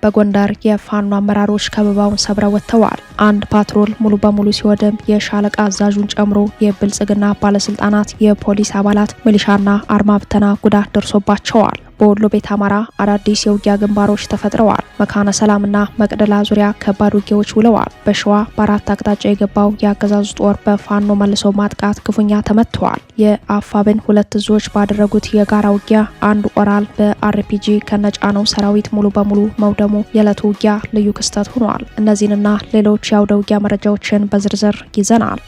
በጎንደር የፋኖ አመራሮች ከበባውን ሰብረው ወጥተዋል። አንድ ፓትሮል ሙሉ በሙሉ ሲወድም የሻለቃ አዛዡን ጨምሮ የብልጽግና ባለስልጣናት፣ የፖሊስ አባላት፣ ሚሊሻና አድማ ብተና ጉዳት ደርሶባቸዋል። በወሎ ቤት አማራ አዳዲስ የውጊያ ግንባሮች ተፈጥረዋል። መካነ ሰላምና መቅደላ ዙሪያ ከባድ ውጊያዎች ውለዋል። በሸዋ በአራት አቅጣጫ የገባው የአገዛዙ ጦር በፋኖ መልሶ ማጥቃት ክፉኛ ተመትተዋል። የአፋብን ሁለት እዞች ባደረጉት የጋራ ውጊያ አንድ ኦራል በአርፒጂ ከነጫነው ሰራዊት ሙሉ በሙሉ መውደሙ የዕለቱ ውጊያ ልዩ ክስተት ሆኗል። እነዚህንና ሌሎች የአውደ ውጊያ መረጃዎችን በዝርዝር ይዘናል።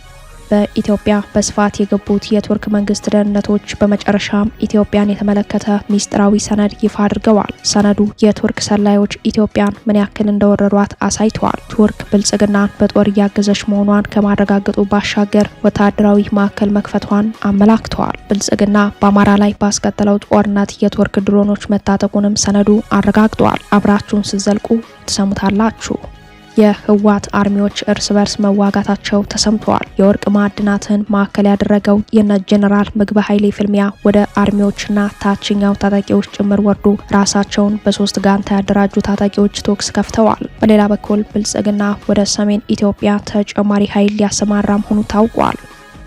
በኢትዮጵያ በስፋት የገቡት የቱርክ መንግስት ደህንነቶች በመጨረሻም ኢትዮጵያን የተመለከተ ሚስጥራዊ ሰነድ ይፋ አድርገዋል። ሰነዱ የቱርክ ሰላዮች ኢትዮጵያን ምን ያክል እንደወረሯት አሳይተዋል። ቱርክ ብልጽግናን በጦር እያገዘች መሆኗን ከማረጋገጡ ባሻገር ወታደራዊ ማዕከል መክፈቷን አመላክተዋል። ብልጽግና በአማራ ላይ ባስቀጠለው ጦርነት የቱርክ ድሮኖች መታጠቁንም ሰነዱ አረጋግጧል። አብራችሁን ስትዘልቁ ትሰሙታላችሁ። የህወሓት አርሚዎች እርስ በርስ መዋጋታቸው ተሰምተዋል። የወርቅ ማዕድናትን ማዕከል ያደረገው የነ ጄኔራል ምግበ ኃይሌ ፍልሚያ ወደ አርሚዎችና ታችኛው ታጣቂዎች ጭምር ወርዶ ራሳቸውን በሶስት ጋንታ ያደራጁ ታጣቂዎች ተኩስ ከፍተዋል። በሌላ በኩል ብልጽግና ወደ ሰሜን ኢትዮጵያ ተጨማሪ ኃይል ሊያሰማራ መሆኑ ታውቋል።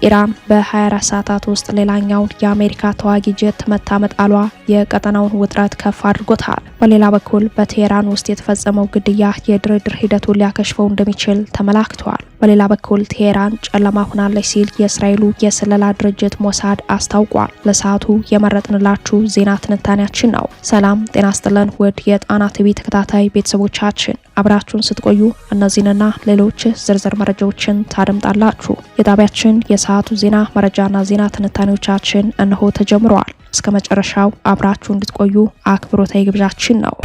ኢራን በ24 ሰዓታት ውስጥ ሌላኛውን የአሜሪካ ተዋጊ ጄት መታ መጣሏ የቀጠናውን ውጥረት ከፍ አድርጎታል። በሌላ በኩል በቴህራን ውስጥ የተፈጸመው ግድያ የድርድር ሂደቱን ሊያከሽፈው እንደሚችል ተመላክቷል። በሌላ በኩል ቴህራን ጨለማ ሆናለች ሲል የእስራኤሉ የስለላ ድርጅት ሞሳድ አስታውቋል። ለሰዓቱ የመረጥንላችሁ ዜና ትንታኔያችን ነው። ሰላም ጤና ስጥልን ውድ የጣና ቲቪ ተከታታይ ቤተሰቦቻችን፣ አብራችሁን ስትቆዩ እነዚህንና ሌሎች ዝርዝር መረጃዎችን ታደምጣላችሁ። የጣቢያችን የሰዓቱ ዜና መረጃና ዜና ትንታኔዎቻችን እነሆ ተጀምረዋል። እስከ መጨረሻው አብራችሁ እንድትቆዩ አክብሮታዊ ግብዣችን ነው።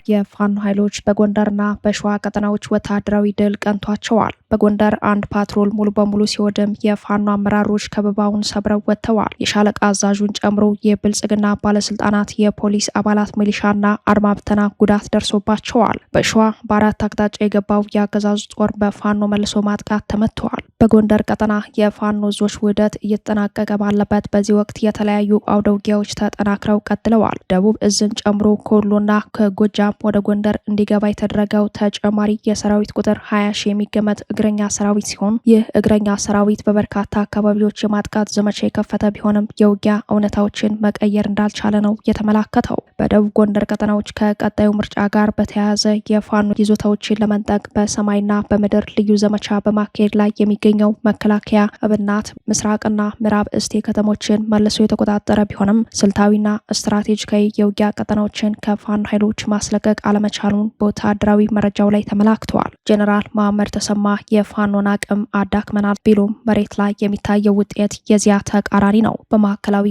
የፋኖ ኃይሎች በጎንደርና በሸዋ ቀጠናዎች ወታደራዊ ድል ቀንቷቸዋል። በጎንደር አንድ ፓትሮል ሙሉ በሙሉ ሲወድም የፋኖ አመራሮች ከበባውን ሰብረው ወጥተዋል። የሻለቃ አዛዡን ጨምሮ የብልጽግና ባለስልጣናት፣ የፖሊስ አባላት፣ ሚሊሻና አድማ ብተና ጉዳት ደርሶባቸዋል። በሸዋ በአራት አቅጣጫ የገባው የአገዛዙ ጦር በፋኖ መልሶ ማጥቃት ተመትተዋል። በጎንደር ቀጠና የፋኖ ዞች ውህደት እየተጠናቀቀ ባለበት በዚህ ወቅት የተለያዩ አውደ ውጊያዎች ተጠናክረው ቀጥለዋል። ደቡብ እዝን ጨምሮ ከወሎና ከጎጃም ወደ ጎንደር እንዲገባ የተደረገው ተጨማሪ የሰራዊት ቁጥር 20 ሺህ የሚገመት እግረኛ ሰራዊት ሲሆን ይህ እግረኛ ሰራዊት በበርካታ አካባቢዎች የማጥቃት ዘመቻ የከፈተ ቢሆንም የውጊያ እውነታዎችን መቀየር እንዳልቻለ ነው የተመላከተው። በደቡብ ጎንደር ቀጠናዎች ከቀጣዩ ምርጫ ጋር በተያያዘ የፋኖ ይዞታዎችን ለመንጠቅ በሰማይና በምድር ልዩ ዘመቻ በማካሄድ ላይ የሚገኘው መከላከያ እብናት፣ ምስራቅና ምዕራብ እስቴ ከተሞችን መልሶ የተቆጣጠረ ቢሆንም ስልታዊና ስትራቴጂካዊ የውጊያ ቀጠናዎችን ከፋኖ ኃይሎች ማስለቀቅ አለመቻሉን በወታደራዊ መረጃው ላይ ተመላክተዋል። ጄኔራል መሐመድ ተሰማ የፋኖን አቅም አዳክመናል ቢሉም መሬት ላይ የሚታየው ውጤት የዚያ ተቃራኒ ነው። በማዕከላዊ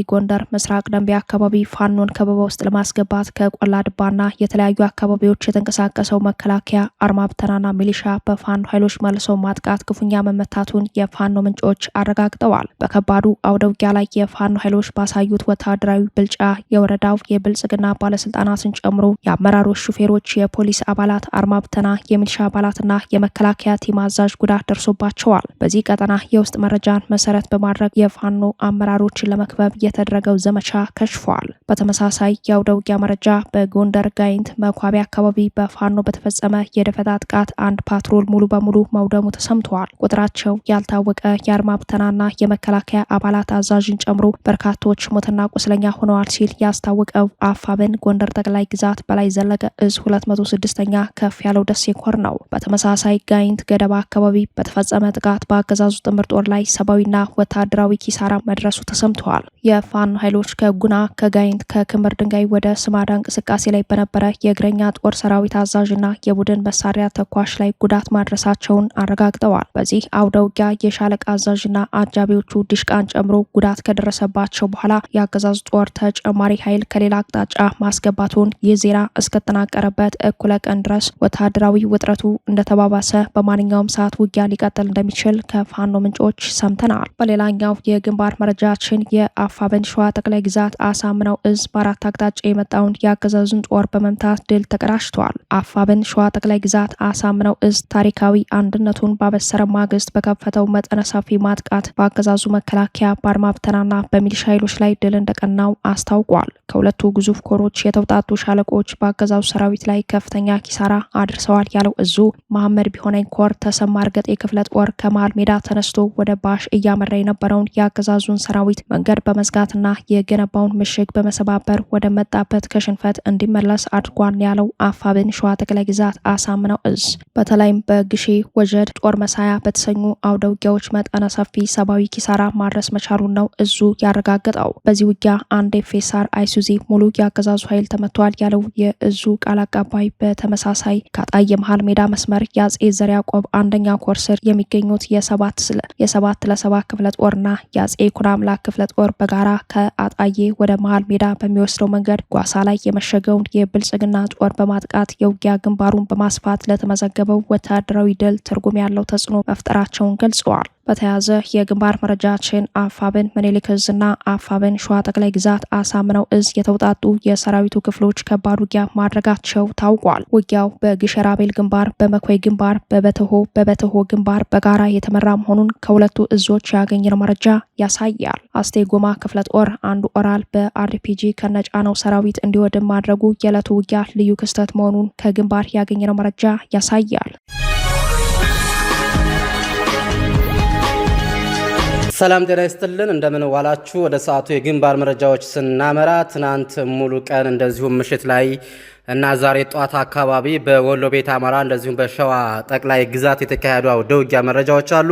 ጎንደር ምስራቅ ደንቢያ አካባቢ ፋኖን ከበባ ውስጥ ለማስገባት ከቆላ ድባና የተለያዩ አካባቢዎች የተንቀሳቀሰው መከላከያ አድማ ብተናና ሚሊሻ በፋኖ ኃይሎች መልሰው ማጥቃት ክፉኛ መመታቱን የፋኖ ምንጮች አረጋግጠዋል። በከባዱ አውደ ውጊያ ላይ የፋኖ ኃይሎች ባሳዩት ወታደራዊ ብልጫ የወረዳው የብልጽግና ባለስልጣናትን ጨምሮ የአመራሮች ሹፌሮች፣ የፖሊስ አባላት፣ አድማ ብተና፣ የሚሊሻ አባላትና የመከላከያ ቲም አዛዥ ጉዳት ደርሶባቸዋል። በዚህ ቀጠና የውስጥ መረጃን መሰረት በማድረግ የፋኖ አመራሮችን ለመክበብ የተደረገው ዘመቻ ከሽፏል። በተመሳሳይ የአውደ ውጊያ መረጃ በጎንደር ጋይንት መኳቢያ አካባቢ በፋኖ በተፈጸመ የደፈጣ ጥቃት አንድ ፓትሮል ሙሉ በሙሉ መውደሙ ተሰምተዋል። ቁጥራቸው ያልታወቀ የአድማ ብተናና የመከላከያ አባላት አዛዥን ጨምሮ በርካቶች ሞትና ቁስለኛ ሆነዋል ሲል ያስታወቀው አፋብን ጎንደር ጠቅላይ ግዛት በላይ ዘለቀ እዝ 206ኛ ከፍ ያለው ደሴ ኮር ነው። በተመሳሳይ ጋይንት ገደባ አካባቢ በተፈጸመ ጥቃት በአገዛዙ ጥምር ጦር ላይ ሰብአዊና ወታደራዊ ኪሳራ መድረሱ ተሰምተዋል። የፋኖ ኃይሎች ከጉና ከጋይንት ከክምር ድንጋይ ወደ ስማዳ እንቅስቃሴ ላይ በነበረ የእግረኛ ጦር ሰራዊት አዛዥና የቡድን መሳሪያ ተኳሽ ላይ ጉዳት ማድረሳቸውን አረጋግጠዋል። በዚህ አውደ ውጊያ የሻለቃ አዛዥና አጃቢዎቹ ዲሽቃን ጨምሮ ጉዳት ከደረሰባቸው በኋላ የአገዛዙ ጦር ተጨማሪ ኃይል ከሌላ አቅጣጫ ማስገባቱን ይህ ዜና እስከተጠናቀረበት እኩለ ቀን ድረስ ወታደራዊ ውጥረቱ እንደተባባሰ በማንኛውም ሰዓት ውጊያ ሊቀጥል እንደሚችል ከፋኖ ምንጮች ሰምተናል። በሌላኛው የግንባር መረጃችን የአፋብን ሸዋ ጠቅላይ ግዛት አሳምነው እዝ በአራት አቅጣጫ የመጣውን የአገዛዙን ጦር በመምታት ድል ተቀዳጅቷል። አፋብን ሸዋ ጠቅላይ ግዛት አሳምነው እዝ ታሪካዊ አንድነቱን ባበሰረ ማግስት በከፈተው መጠነ ሰፊ ማጥቃት በአገዛዙ መከላከያ በአድማ ብተናና በሚሊሻ ኃይሎች ላይ ድል እንደቀናው አስታውቋል። ከሁለቱ ግዙፍ ኮሮች የተውጣጡ ሻለቆች በአገዛዙ ሰራዊት ላይ ከፍተኛ ኪሳራ አድርሰዋል ያለው እዙ መሐመድ ቢሆነኝ ኮር ተሰማ እርገጤ ክፍለ ጦር ከመሃል ሜዳ ተነስቶ ወደ ባሽ እያመራ የነበረውን የአገዛዙን ሰራዊት መንገድ በመዝጋትና የገነባውን ምሽግ በመሰባበር ወደ መጣበት ከሽንፈት እንዲመለስ አድርጓል ያለው አፋብን ሸዋ ጠቅላይ ግዛት አሳምነው እዝ በተለይም በግሼ ወጀድ ጦር መሳያ በተሰኙ አውደ ውጊያዎች መጠነ ሰፊ ሰብአዊ ኪሳራ ማድረስ መቻሉን ነው እዙ ያረጋገጠው። በዚህ ውጊያ አንድ ኤፌሳር አይሱዚ ሙሉ የአገዛዙ ኃይል ተመቷል ያለው የእዙ ቃል አቀባይ በተመሳሳይ ከአጣዬ መሃል ሜዳ መስመር የአጼ ዘር ያዕቆብ አንደኛ ኮር ስር የሚገኙት የሰባት ለሰባ ክፍለ ጦርና የአጼ ይኩኖ አምላክ ክፍለ ጦር በጋራ ከአጣዬ ወደ መሃል ሜዳ በሚወስደው መንገድ ጓሳ ላይ የመሸገውን የብልጽግና ጦር በማጥቃት የውጊያ ግንባሩን በማስፋት ለተመዘገበው ወታደራዊ ድል ትርጉም ያለው ተጽዕኖ መፍጠራቸውን ገልጸዋል። በተያያዘ የግንባር መረጃችን አፋብን ምኒልክ እዝና አፋብን ሸዋ ጠቅላይ ግዛት አሳምነው እዝ የተውጣጡ የሰራዊቱ ክፍሎች ከባድ ውጊያ ማድረጋቸው ታውቋል። ውጊያው በግሸራቤል ግንባር፣ በመኮይ ግንባር፣ በበተሆ ግንባር በጋራ የተመራ መሆኑን ከሁለቱ እዞች ያገኘነው መረጃ ያሳያል። አስቴ ጎማ ክፍለ ጦር አንዱ ኦራል በአርፒጂ ከነጫነው ሰራዊት እንዲወድም ማድረጉ የዕለቱ ውጊያ ልዩ ክስተት መሆኑን ከግንባር ያገኘነው መረጃ ያሳያል። ሰላም ጤና ይስጥልን፣ እንደምን ዋላችሁ። ወደ ሰዓቱ የግንባር መረጃዎች ስናመራ ትናንት ሙሉ ቀን እንደዚሁም ምሽት ላይ እና ዛሬ ጧት አካባቢ በወሎ ቤት አማራ እንደዚሁም በሸዋ ጠቅላይ ግዛት የተካሄዱ አውደ ውጊያ መረጃዎች አሉ።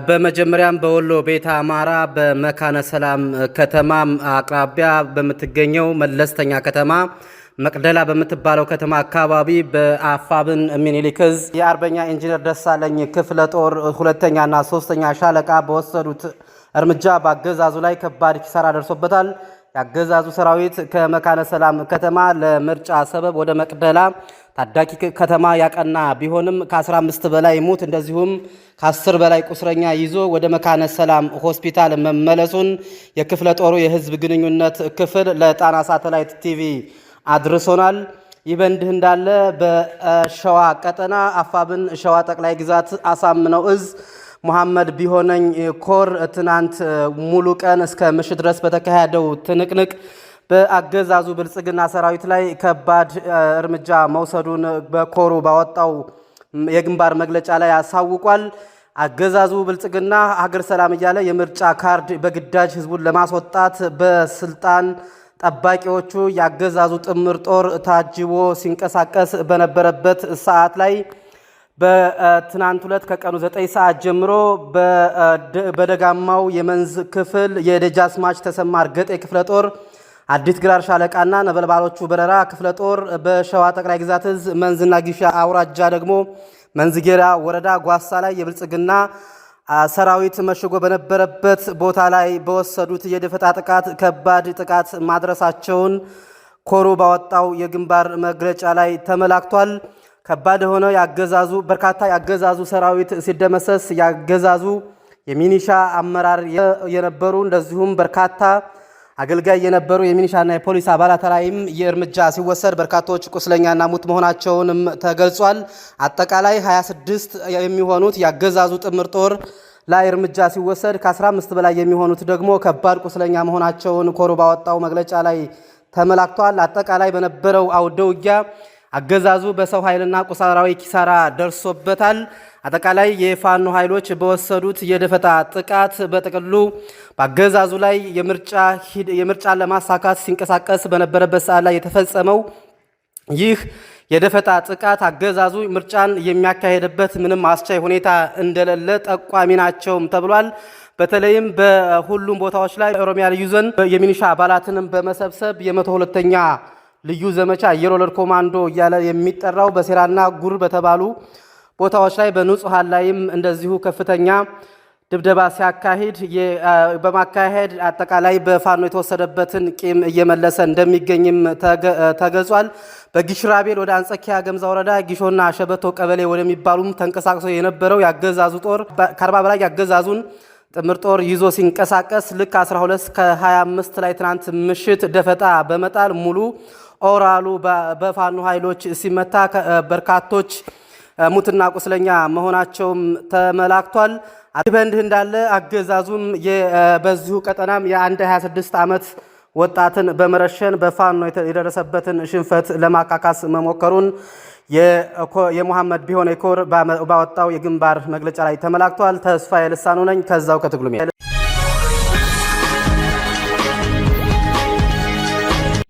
በመጀመሪያም በወሎ ቤት አማራ በመካነ ሰላም ከተማ አቅራቢያ በምትገኘው መለስተኛ ከተማ መቅደላ በምትባለው ከተማ አካባቢ በአፋብን ምኒልክ እዝ የአርበኛ ኢንጂነር ደሳለኝ ክፍለ ጦር ሁለተኛና ሶስተኛ ሻለቃ በወሰዱት እርምጃ በአገዛዙ ላይ ከባድ ኪሳራ ደርሶበታል። የአገዛዙ ሰራዊት ከመካነ ሰላም ከተማ ለምርጫ ሰበብ ወደ መቅደላ ታዳጊ ከተማ ያቀና ቢሆንም ከ15 በላይ ሙት እንደዚሁም ከ10 በላይ ቁስረኛ ይዞ ወደ መካነ ሰላም ሆስፒታል መመለሱን የክፍለ ጦሩ የህዝብ ግንኙነት ክፍል ለጣና ሳተላይት ቲቪ አድርሶናል። ይህ በእንዲህ እንዳለ በሸዋ ቀጠና አፋብን ሸዋ ጠቅላይ ግዛት አሳምነው እዝ መሐመድ ቢሆነኝ ኮር ትናንት ሙሉ ቀን እስከ ምሽት ድረስ በተካሄደው ትንቅንቅ በአገዛዙ ብልጽግና ሰራዊት ላይ ከባድ እርምጃ መውሰዱን በኮሩ ባወጣው የግንባር መግለጫ ላይ ያሳውቋል። አገዛዙ ብልጽግና ሀገር ሰላም እያለ የምርጫ ካርድ በግዳጅ ህዝቡን ለማስወጣት በስልጣን ጠባቂዎቹ ያገዛዙ ጥምር ጦር ታጅቦ ሲንቀሳቀስ በነበረበት ሰዓት ላይ በትናንት ሁለት ከቀኑ 9 ሰዓት ጀምሮ በደጋማው የመንዝ ክፍል የደጃዝማች ተሰማ እርገጤ ክፍለ ጦር አዲት ግራር ሻለቃና ነበልባሎቹ በረራ ክፍለ ጦር በሸዋ ጠቅላይ ግዛት እዝ መንዝና ጊሻ አውራጃ ደግሞ መንዝጌራ ወረዳ ጓሳ ላይ የብልጽግና ሰራዊት መሽጎ በነበረበት ቦታ ላይ በወሰዱት የደፈጣ ጥቃት ከባድ ጥቃት ማድረሳቸውን ኮሩ ባወጣው የግንባር መግለጫ ላይ ተመላክቷል። ከባድ ሆነ ያገዛዙ በርካታ ያገዛዙ ሰራዊት ሲደመሰስ ያገዛዙ የሚኒሻ አመራር የነበሩ እንደዚሁም በርካታ አገልጋይ የነበሩ የሚኒሻና የፖሊስ አባላት ላይም የእርምጃ ሲወሰድ በርካቶች ቁስለኛና ሙት መሆናቸውንም ተገልጿል። አጠቃላይ 26 የሚሆኑት ያገዛዙ ጥምር ጦር ላይ እርምጃ ሲወሰድ ከ15 በላይ የሚሆኑት ደግሞ ከባድ ቁስለኛ መሆናቸውን ኮሩ ባወጣው መግለጫ ላይ ተመላክቷል። አጠቃላይ በነበረው አውደ ውጊያ አገዛዙ በሰው ኃይልና ቁሳራዊ ኪሳራ ደርሶበታል። አጠቃላይ የፋኖ ኃይሎች በወሰዱት የደፈጣ ጥቃት በጥቅሉ በአገዛዙ ላይ የምርጫን ለማሳካት ሲንቀሳቀስ በነበረበት ሰዓት ላይ የተፈጸመው ይህ የደፈጣ ጥቃት አገዛዙ ምርጫን የሚያካሄድበት ምንም አስቻይ ሁኔታ እንደሌለ ጠቋሚ ናቸውም ተብሏል። በተለይም በሁሉም ቦታዎች ላይ ኦሮሚያ ልዩ ዞን የሚኒሻ አባላትንም በመሰብሰብ የ102ኛ ልዩ ዘመቻ አየር ወለድ ኮማንዶ እያለ የሚጠራው በሴራና ጉር በተባሉ ቦታዎች ላይ በንጹሃን ላይም እንደዚሁ ከፍተኛ ድብደባ ሲያካሂድ በማካሄድ አጠቃላይ በፋኖ የተወሰደበትን ቂም እየመለሰ እንደሚገኝም ተገልጿል። በጊሽራቤል ወደ አንጸኪያ ገምዛ ወረዳ ጊሾና ሸበቶ ቀበሌ ወደሚባሉም ተንቀሳቅሶ የነበረው ያገዛዙ ጦር ከ40 በላይ ያገዛዙን ጥምር ጦር ይዞ ሲንቀሳቀስ ልክ 12 ከ25 ላይ ትናንት ምሽት ደፈጣ በመጣል ሙሉ ኦራሉ በፋኖ ኃይሎች ሲመታ በርካቶች ሙትና ቁስለኛ መሆናቸውም ተመላክቷል። በእንዲህ እንዳለ አገዛዙም በዚሁ ቀጠናም የአንድ 26 ዓመት ወጣትን በመረሸን በፋኖ የደረሰበትን ሽንፈት ለማካካስ መሞከሩን የሙሐመድ ቢሆነ ኮር ባወጣው የግንባር መግለጫ ላይ ተመላክቷል። ተስፋዬ ልሳኑ ነኝ ከዛው ከትግሉ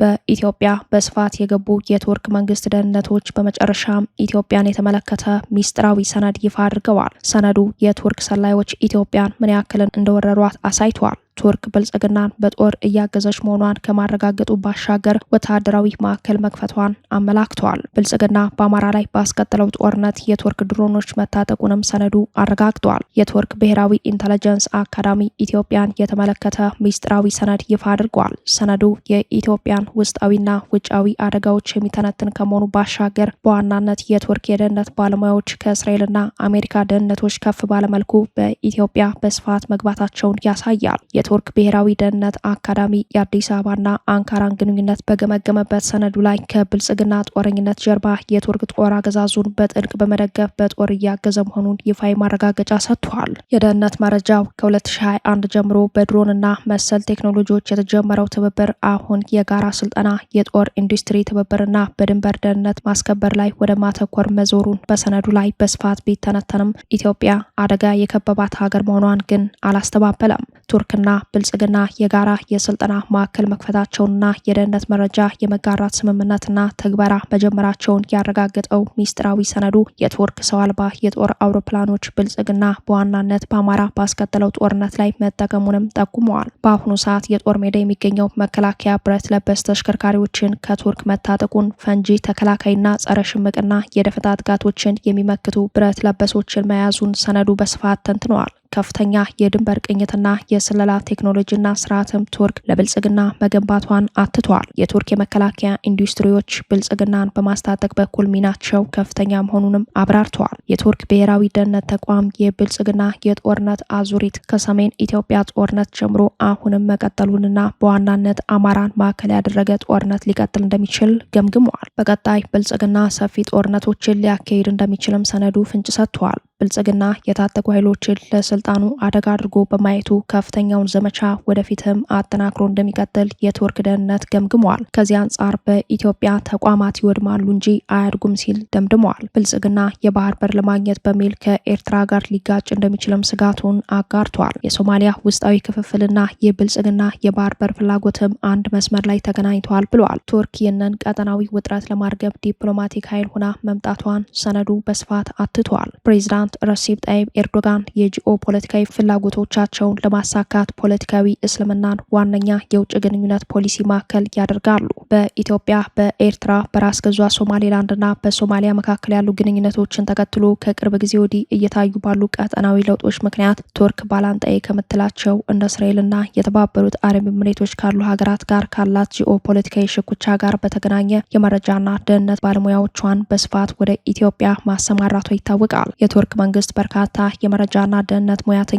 በኢትዮጵያ በስፋት የገቡ የቱርክ መንግስት ደህንነቶች በመጨረሻም ኢትዮጵያን የተመለከተ ሚስጥራዊ ሰነድ ይፋ አድርገዋል። ሰነዱ የቱርክ ሰላዮች ኢትዮጵያን ምን ያክልን እንደወረሯት አሳይቷል። ቱርክ ብልጽግናን በጦር እያገዘች መሆኗን ከማረጋገጡ ባሻገር ወታደራዊ ማዕከል መክፈቷን አመላክተዋል። ብልጽግና በአማራ ላይ ባስቀጠለው ጦርነት የቱርክ ድሮኖች መታጠቁንም ሰነዱ አረጋግጧል። የቱርክ ብሔራዊ ኢንተለጀንስ አካዳሚ ኢትዮጵያን የተመለከተ ሚስጥራዊ ሰነድ ይፋ አድርጓል። ሰነዱ የኢትዮጵያን ውስጣዊና ውጫዊ አደጋዎች የሚተነትን ከመሆኑ ባሻገር በዋናነት የቱርክ የደህንነት ባለሙያዎች ከእስራኤልና አሜሪካ ደህንነቶች ከፍ ባለመልኩ በኢትዮጵያ በስፋት መግባታቸውን ያሳያል። የቱርክ ብሔራዊ ደህንነት አካዳሚ የአዲስ አበባና አንካራን ግንኙነት በገመገመበት ሰነዱ ላይ ከብልጽግና ጦረኝነት ጀርባ የቱርክ ጦር አገዛዙን በጥብቅ በመደገፍ በጦር እያገዘ መሆኑን ይፋዊ ማረጋገጫ ሰጥቷል። የደህንነት መረጃው ከ2021 ጀምሮ በድሮንና መሰል ቴክኖሎጂዎች የተጀመረው ትብብር አሁን የጋራ ስልጠና፣ የጦር ኢንዱስትሪ ትብብርና በድንበር ደህንነት ማስከበር ላይ ወደ ማተኮር መዞሩን በሰነዱ ላይ በስፋት ቢተነተንም ኢትዮጵያ አደጋ የከበባት ሀገር መሆኗን ግን አላስተባበለም። ቱርክና ብልጽግና የጋራ የስልጠና ማዕከል መክፈታቸውንና የደህንነት መረጃ የመጋራት ስምምነትና ተግበራ መጀመራቸውን ያረጋገጠው ሚስጥራዊ ሰነዱ የቱርክ ሰው አልባ የጦር አውሮፕላኖች ብልጽግና በዋናነት በአማራ ባስከተለው ጦርነት ላይ መጠቀሙንም ጠቁመዋል። በአሁኑ ሰዓት የጦር ሜዳ የሚገኘው መከላከያ ብረት ለበስ ተሽከርካሪዎችን ከቱርክ መታጠቁን፣ ፈንጂ ተከላካይና ጸረ ሽምቅና የደፈጣ ጥቃቶችን የሚመክቱ ብረት ለበሶችን መያዙን ሰነዱ በስፋት ተንትነዋል። ከፍተኛ የድንበር ቅኝትና የስለላ ቴክኖሎጂና ስርዓትም ቱርክ ለብልጽግና መገንባቷን አትቷል። የቱርክ የመከላከያ ኢንዱስትሪዎች ብልጽግናን በማስታጠቅ በኩል ሚናቸው ከፍተኛ መሆኑንም አብራርተዋል። የቱርክ ብሔራዊ ደህንነት ተቋም የብልጽግና የጦርነት አዙሪት ከሰሜን ኢትዮጵያ ጦርነት ጀምሮ አሁንም መቀጠሉንና በዋናነት አማራን ማዕከል ያደረገ ጦርነት ሊቀጥል እንደሚችል ገምግመዋል። በቀጣይ ብልጽግና ሰፊ ጦርነቶችን ሊያካሂድ እንደሚችልም ሰነዱ ፍንጭ ሰጥቷል። ብልጽግና የታጠቁ ኃይሎችን ለስልጣኑ አደጋ አድርጎ በማየቱ ከፍተኛውን ዘመቻ ወደፊትም አጠናክሮ እንደሚቀጥል የቱርክ ደህንነት ገምግሟል። ከዚህ አንጻር በኢትዮጵያ ተቋማት ይወድማሉ እንጂ አያድጉም ሲል ደምድሟል። ብልጽግና የባህር በር ለማግኘት በሚል ከኤርትራ ጋር ሊጋጭ እንደሚችልም ስጋቱን አጋርቷል። የሶማሊያ ውስጣዊ ክፍፍልና የብልጽግና የባህር በር ፍላጎትም አንድ መስመር ላይ ተገናኝተዋል ብለዋል። ቱርክ ይህንን ቀጠናዊ ውጥረት ለማርገብ ዲፕሎማቲክ ኃይል ሆና መምጣቷን ሰነዱ በስፋት አትቷል። ፕሬዚዳንት ረሲፕ ጣይብ ኤርዶጋን የጂኦ ፖለቲካዊ ፍላጎቶቻቸውን ለማሳካት ፖለቲካዊ እስልምናን ዋነኛ የውጭ ግንኙነት ፖሊሲ ማዕከል ያደርጋሉ። በኢትዮጵያ በኤርትራ በራስ ገዟ ሶማሌላንድና በሶማሊያ መካከል ያሉ ግንኙነቶችን ተከትሎ ከቅርብ ጊዜ ወዲህ እየታዩ ባሉ ቀጠናዊ ለውጦች ምክንያት ቱርክ ባላንጣዬ ከምትላቸው እንደ እስራኤልና የተባበሩት አረብ ኤሚሬቶች ካሉ ሀገራት ጋር ካላት ጂኦ ፖለቲካዊ ሽኩቻ ጋር በተገናኘ የመረጃና ደህንነት ባለሙያዎቿን በስፋት ወደ ኢትዮጵያ ማሰማራቷ ይታወቃል። የቱርክ መንግስት በርካታ የመረጃና ደህንነት ሙያተኞችን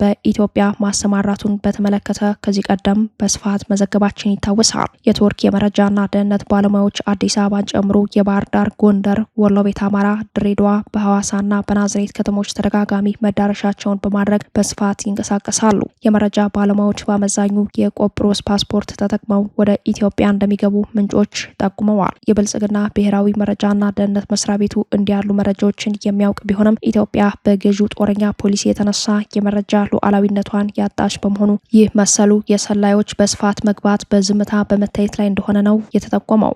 በኢትዮጵያ ማሰማራቱን በተመለከተ ከዚህ ቀደም በስፋት መዘገባችን ይታወሳል። የቱርክ የመረጃና ደህንነት ባለሙያዎች አዲስ አበባን ጨምሮ የባህር ዳር፣ ጎንደር፣ ወሎ ቤት አማራ፣ ድሬዳዋ፣ በሐዋሳና በናዝሬት ከተሞች ተደጋጋሚ መዳረሻቸውን በማድረግ በስፋት ይንቀሳቀሳሉ። የመረጃ ባለሙያዎች በአመዛኙ የቆጵሮስ ፓስፖርት ተጠቅመው ወደ ኢትዮጵያ እንደሚገቡ ምንጮች ጠቁመዋል። የብልጽግና ብሔራዊ መረጃና ደህንነት መስሪያ ቤቱ እንዲያሉ መረጃዎችን የሚያውቅ ቢሆንም ኢትዮጵያ በገዢው ጦረኛ ፖሊሲ የተነሳ የመረጃ ሉዓላዊነቷን ያጣች በመሆኑ ይህ መሰሉ የሰላዮች በስፋት መግባት በዝምታ በመታየት ላይ እንደሆነ ነው የተጠቆመው።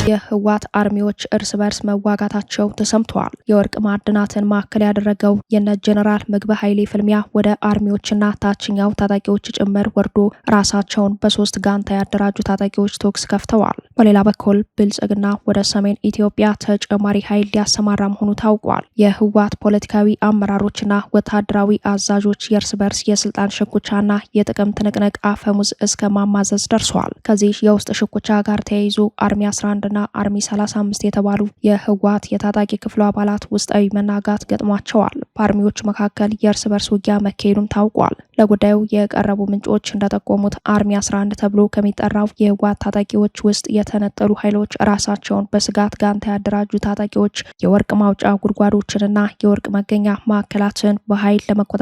የህወሓት አርሚዎች እርስ በርስ መዋጋታቸው ተሰምተዋል። የወርቅ ማዕድናትን ማዕከል ያደረገው የነ ጀነራል ምግበ ኃይሌ ፍልሚያ ወደ አርሚዎችና ታችኛው ታጣቂዎች ጭምር ወርዶ ራሳቸውን በሶስት ጋንታ ያደራጁ ታጣቂዎች ተኩስ ከፍተዋል። በሌላ በኩል ብልጽግና ወደ ሰሜን ኢትዮጵያ ተጨማሪ ኃይል ሊያሰማራ መሆኑ ታውቋል። የህወሓት ፖለቲካዊ አመራሮችና ወታደራዊ አዛዦች የእርስ በርስ የስልጣን ሽኩቻና የጥቅም ትንቅንቅ አፈሙዝ እስከ ማማዘዝ ደርሰዋል። ከዚህ የውስጥ ሽኩቻ ጋር ተያይዞ አርሚ 11ና አርሚ 35 የተባሉ የህወሓት የታጣቂ ክፍሉ አባላት ውስጣዊ መናጋት ገጥሟቸዋል። በአርሚዎቹ መካከል የእርስ በርስ ውጊያ መካሄዱም ታውቋል። ለጉዳዩ የቀረቡ ምንጮች እንደጠቆሙት አርሚ 11 ተብሎ ከሚጠራው የህወሓት ታጣቂዎች ውስጥ የተነጠሉ ኃይሎች ራሳቸውን በስጋት ጋንታ ያደራጁ ታጣቂዎች የወርቅ ማውጫ ጉድጓዶችንና የወርቅ መገኛ ማዕከላትን በኃይል ለመቆጣጠር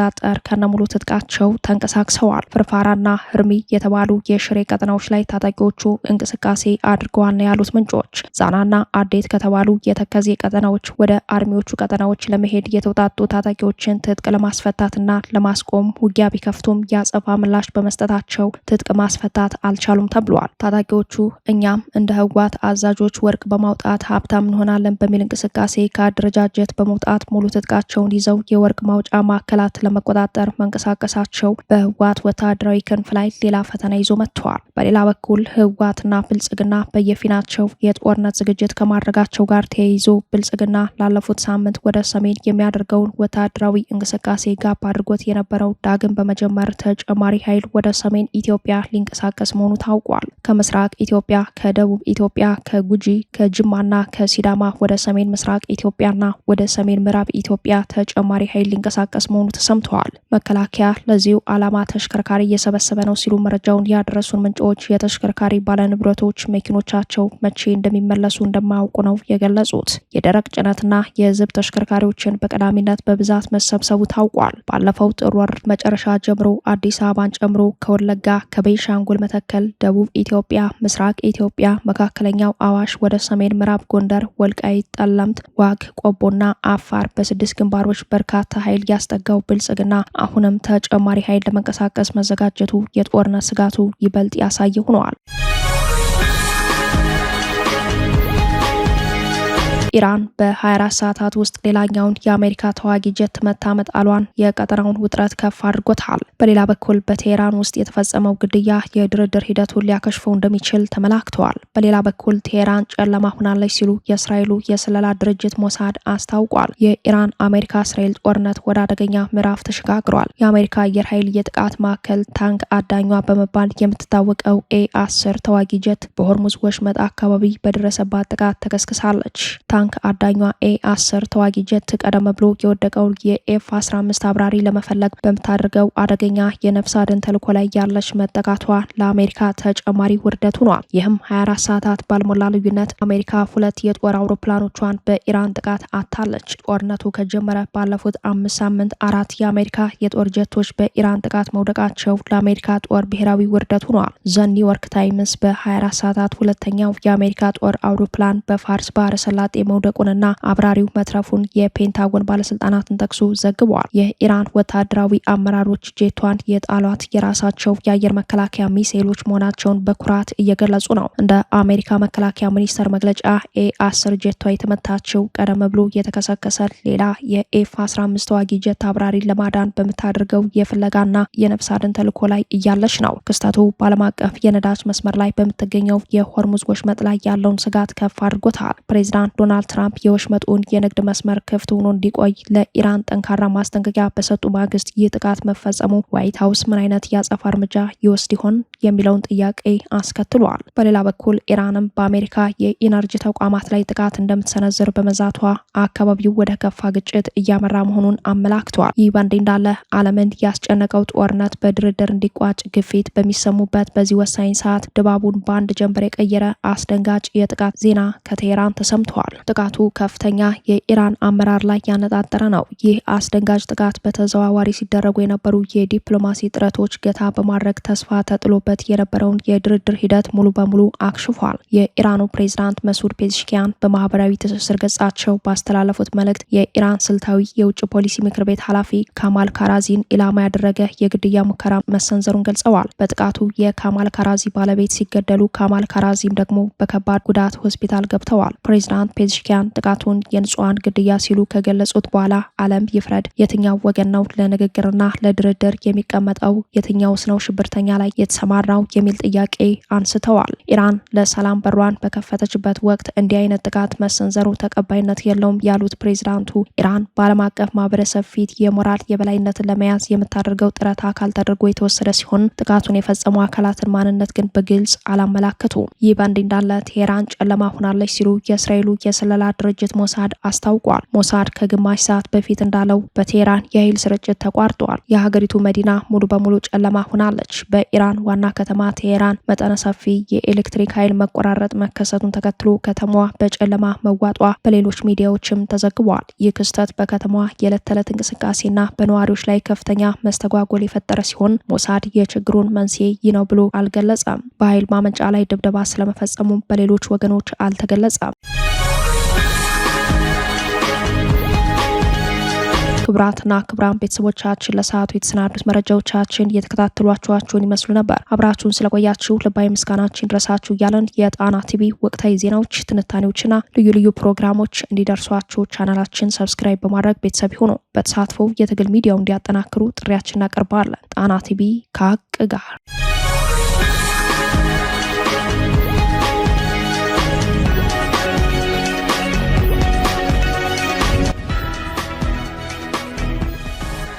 ከነሙሉ ትጥቃቸው ተንቀሳቅሰዋል። ፍርፋራና ህርሚ የተባሉ የሽሬ ቀጠናዎች ላይ ታጣቂዎቹ እንቅስቃሴ አድርገዋል ነው ያሉት ምንጮች። ዛናና አዴት ከተባሉ የተከዜ ቀጠናዎች ወደ አርሚዎቹ ቀጠናዎች ለመሄድ የተውጣጡ ታጣቂዎችን ትጥቅ ለማስፈታትና ለማስቆም ውጊያ ቢከፍቱም ያጸፋ ምላሽ በመስጠታቸው ትጥቅ ማስፈታት አልቻሉም ተብሏል። ታጣቂዎቹ እኛም እንደ ህወሓት አዛዦች ወርቅ በማውጣት ሀብታም እንሆናለን በሚል እንቅስቃሴ ከአደረጃጀት በመውጣት ሙሉ ትጥቃቸውን ይዘው የወርቅ ማውጫ ማዕከላት ለመቆጣጠር መንቀሳቀሳቸው በህወሓት ወታደራዊ ክንፍ ላይ ሌላ ፈተና ይዞ መጥተዋል። በሌላ በኩል ህወሓትና ብልጽግና በየፊናቸው የጦርነት ዝግጅት ከማድረጋቸው ጋር ተያይዞ ብልጽግና ላለፉት ሳምንት ወደ ሰሜን የሚያደርገውን ወታደራዊ እንቅስቃሴ ጋብ አድርጎት የነበረው ዳግም በመጀመር ተጨማሪ ኃይል ወደ ሰሜን ኢትዮጵያ ሊንቀሳቀስ መሆኑ ታውቋል። ከምስራቅ ኢትዮጵያ፣ ከደቡብ ኢትዮጵያ፣ ከጉጂ፣ ከጅማና ከሲዳማ ወደ ሰሜን ምስራቅ ኢትዮጵያና ወደ ሰሜን ምዕራብ ኢትዮጵያ ተጨማሪ ኃይል ሊንቀሳቀስ መሆኑ ተሰምተዋል። መከላከያ ለዚሁ ዓላማ ተሽከርካሪ እየሰበሰበ ነው ሲሉ መረጃውን ያደረሱን ምንጮች የተሽከርካሪ ባለንብረቶች መኪኖቻቸው መቼ እንደሚመለሱ እንደማያውቁ ነው የገለጹት። የደረቅ ጭነትና የህዝብ ተሽከርካሪዎችን በቀዳሚነት በብዛት መሰብሰቡ ታውቋል። ባለፈው ጥር ወር መጨረሻ ጀምሮ አዲስ አበባን ጨምሮ ከወለጋ፣ ከቤንሻንጉል መተከል፣ ደቡብ ኢትዮጵያ፣ ምስራቅ ኢትዮጵያ፣ መካከለኛው አዋሽ ወደ ሰሜን ምዕራብ ጎንደር፣ ወልቃይት፣ ጠለምት፣ ዋግ፣ ቆቦና አፋር በ6 ግንባሮች በርካታ ኃይል ያስጠጋው ብልጽግና አሁንም ተጨማሪ ኃይል ለመንቀሳቀስ መዘጋጀቱ የጦርነት ስጋቱ ይበልጥ ያሳየ ሆኗል። ኢራን በ24 ሰዓታት ውስጥ ሌላኛውን የአሜሪካ ተዋጊ ጀት መታ መጣሏን የቀጠናውን ውጥረት ከፍ አድርጎታል። በሌላ በኩል በቴህራን ውስጥ የተፈጸመው ግድያ የድርድር ሂደቱን ሊያከሽፈው እንደሚችል ተመላክተዋል። በሌላ በኩል ቴህራን ጨለማ ሆናለች ሲሉ የእስራኤሉ የስለላ ድርጅት ሞሳድ አስታውቋል። የኢራን አሜሪካ እስራኤል ጦርነት ወደ አደገኛ ምዕራፍ ተሸጋግሯል። የአሜሪካ አየር ኃይል የጥቃት ማዕከል ታንክ አዳኟ በመባል የምትታወቀው ኤ10 ተዋጊ ጀት በሆርሙዝ ወሽመጥ አካባቢ በደረሰባት ጥቃት ተከስክሳለች። ታንክ አዳኟ ኤ10 ተዋጊ ጀት ቀደም ብሎ የወደቀውን የኤፍ-15 አብራሪ ለመፈለግ በምታደርገው አደገኛ የነፍስ አድን ተልዕኮ ላይ ያለች መጠቃቷ ለአሜሪካ ተጨማሪ ውርደት ሆኗል። ይህም 24 ሰዓታት ባልሞላ ልዩነት አሜሪካ 2 የጦር አውሮፕላኖቿን በኢራን ጥቃት አታለች። ጦርነቱ ከጀመረ ባለፉት 5 ሳምንት 4 የአሜሪካ የጦር ጀቶች በኢራን ጥቃት መውደቃቸው ለአሜሪካ ጦር ብሔራዊ ውርደት ሆኗል። ዘ ኒውዮርክ ታይምስ በ24 ሰዓታት ሁለተኛው የአሜሪካ ጦር አውሮፕላን በፋርስ ባህረ ሰላጤ መውደቁንና አብራሪው መትረፉን የፔንታጎን ባለስልጣናትን ጠቅሶ ዘግቧል። የኢራን ወታደራዊ አመራሮች ጄቷን የጣሏት የራሳቸው የአየር መከላከያ ሚሳኤሎች መሆናቸውን በኩራት እየገለጹ ነው። እንደ አሜሪካ መከላከያ ሚኒስቴር መግለጫ ኤ10 ጄቷ የተመታቸው ቀደም ብሎ የተከሰከሰ ሌላ የኤፍ-15 ተዋጊ ጀት አብራሪን ለማዳን በምታደርገው የፍለጋና የነፍስ አድን ተልዕኮ ላይ እያለች ነው። ክስተቱ በዓለም አቀፍ የነዳጅ መስመር ላይ በምትገኘው የሆርሙዝ ወሽመጥ ላይ ያለውን ስጋት ከፍ አድርጎታል። ፕሬዚዳንት ዶናልድ ትራምፕ የወሽመጡን የንግድ መስመር ክፍት ሆኖ እንዲቆይ ለኢራን ጠንካራ ማስጠንቀቂያ በሰጡ ማግስት ይህ ጥቃት መፈጸሙ ዋይት ሀውስ ምን አይነት ያጸፋ እርምጃ ይወስድ ይሆን የሚለውን ጥያቄ አስከትሏል። በሌላ በኩል ኢራንም በአሜሪካ የኢነርጂ ተቋማት ላይ ጥቃት እንደምትሰነዝር በመዛቷ አካባቢው ወደ ከፋ ግጭት እያመራ መሆኑን አመላክቷል። ይህ በእንዲህ እንዳለ ዓለምን ያስጨነቀው ጦርነት በድርድር እንዲቋጭ ግፊት በሚሰሙበት በዚህ ወሳኝ ሰዓት ድባቡን በአንድ ጀንበር የቀየረ አስደንጋጭ የጥቃት ዜና ከቴህራን ተሰምቷል። ጥቃቱ ከፍተኛ የኢራን አመራር ላይ ያነጣጠረ ነው። ይህ አስደንጋጭ ጥቃት በተዘዋዋሪ ሲደረጉ የነበሩ የዲፕሎማሲ ጥረቶች ገታ በማድረግ ተስፋ ተጥሎበት የነበረውን የድርድር ሂደት ሙሉ በሙሉ አክሽፏል። የኢራኑ ፕሬዝዳንት መሱድ ፔዜሽኪያን በማህበራዊ ትስስር ገጻቸው ባስተላለፉት መልእክት የኢራን ስልታዊ የውጭ ፖሊሲ ምክር ቤት ኃላፊ ካማል ካራዚን ኢላማ ያደረገ የግድያ ሙከራ መሰንዘሩን ገልጸዋል። በጥቃቱ የካማል ካራዚ ባለቤት ሲገደሉ ካማል ካራዚም ደግሞ በከባድ ጉዳት ሆስፒታል ገብተዋል። ፕሬዝዳንት ፔዜሽኪያን ፔዝሽኪያን ጥቃቱን የንጹሃን ግድያ ሲሉ ከገለጹት በኋላ ዓለም ይፍረድ፣ የትኛው ወገን ነው ለንግግርና ለድርድር የሚቀመጠው? የትኛውስ ነው ሽብርተኛ ላይ የተሰማራው የሚል ጥያቄ አንስተዋል። ኢራን ለሰላም በሯን በከፈተችበት ወቅት እንዲህ አይነት ጥቃት መሰንዘሩ ተቀባይነት የለውም ያሉት ፕሬዝዳንቱ ኢራን በዓለም አቀፍ ማህበረሰብ ፊት የሞራል የበላይነትን ለመያዝ የምታደርገው ጥረት አካል ተደርጎ የተወሰደ ሲሆን ጥቃቱን የፈጸሙ አካላትን ማንነት ግን በግልጽ አላመላከቱም። ይህ በእንዲህ እንዳለ ቴህራን ጨለማ ሆናለች ሲሉ የእስራኤሉ የስለላ ድርጅት ሞሳድ አስታውቋል። ሞሳድ ከግማሽ ሰዓት በፊት እንዳለው በቴህራን የኃይል ስርጭት ተቋርጧል። የሀገሪቱ መዲና ሙሉ በሙሉ ጨለማ ሆናለች። በኢራን ዋና ከተማ ቴህራን መጠነ ሰፊ የኤሌክትሪክ ኃይል መቆራረጥ መከሰቱን ተከትሎ ከተማዋ በጨለማ መዋጧ በሌሎች ሚዲያዎችም ተዘግቧል። ይህ ክስተት በከተማዋ የዕለት ተዕለት እንቅስቃሴና በነዋሪዎች ላይ ከፍተኛ መስተጓጎል የፈጠረ ሲሆን ሞሳድ የችግሩን መንስኤ ይህ ነው ብሎ አልገለጸም። በኃይል ማመንጫ ላይ ድብደባ ስለመፈጸሙ በሌሎች ወገኖች አልተገለጸም። ክቡራትና ክቡራን ቤተሰቦቻችን ለሰዓቱ የተሰናዱት መረጃዎቻችን እየተከታተሏችኋችሁን ይመስሉ ነበር። አብራችሁን ስለቆያችሁ ልባዊ ምስጋናችን ድረሳችሁ እያለን የጣና ቲቪ ወቅታዊ ዜናዎች፣ ትንታኔዎችና ልዩ ልዩ ፕሮግራሞች እንዲደርሷችሁ ቻናላችን ሰብስክራይብ በማድረግ ቤተሰብ ሆኑ። በተሳትፎ የትግል ሚዲያው እንዲያጠናክሩ ጥሪያችን እናቀርባለን። ጣና ቲቪ ከሀቅ ጋር